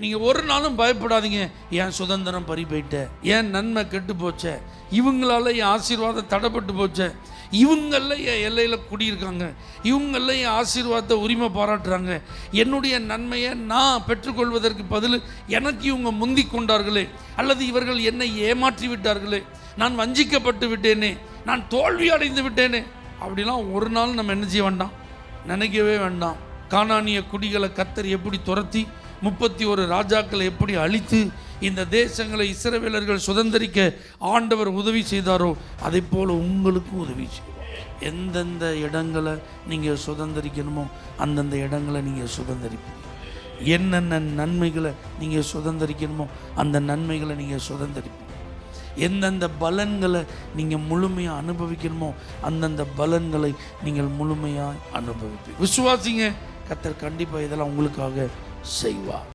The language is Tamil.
நீங்கள் ஒரு நாளும் பயப்படாதீங்க, என் சுதந்திரம் பறி போயிட்ட, என் நன்மை கெட்டு போச்ச, இவங்களால என் ஆசீர்வாதம் தடைப்பட்டு போச்ச, இவங்கள என் எல்லையில் குடியிருக்காங்க, இவங்கள என் ஆசீர்வாதத்தை உரிமை பாராட்டுறாங்க, என்னுடைய நன்மையை நான் பெற்றுக்கொள்வதற்கு பதில் எனக்கு இவங்க முந்தி கொண்டார்களே, அல்லது இவர்கள் என்னை ஏமாற்றி விட்டார்களே, நான் வஞ்சிக்கப்பட்டு விட்டேனே, நான் தோல்வி அடைந்து விட்டேனே, அப்படிலாம் ஒரு நாள் நம்ம என்ன செய்ய வேண்டாம், நினைக்கவே வேண்டாம். கானானிய குடிகளை கர்த்தர் எப்படி துரத்தி 31 ராஜாக்களை எப்படி அழித்து இந்த தேசங்களை இஸ்ரவேலர்கள் சுதந்திரிக்க ஆண்டவர் உதவி செய்தாரோ அதை போல் உங்களுக்கும் உதவி செய்வார். எந்தெந்த இடங்களை நீங்கள் சுதந்திரிக்கணுமோ அந்தந்த இடங்களை நீங்கள் சுதந்திரிப்பீங்க. என்னென்ன நன்மைகளை நீங்கள் சுதந்திரிக்கணுமோ அந்த நன்மைகளை நீங்கள் சுதந்திரிப்பீங்க. எந்தெந்த பலன்களை நீங்கள் முழுமையாக அனுபவிக்கணுமோ அந்தந்த பலன்களை நீங்கள் முழுமையாக அனுபவிப்பீங்க. விசுவாசிங்க, கர்த்தர் கண்டிப்பாக இதெல்லாம் உங்களுக்காக செய்வார்.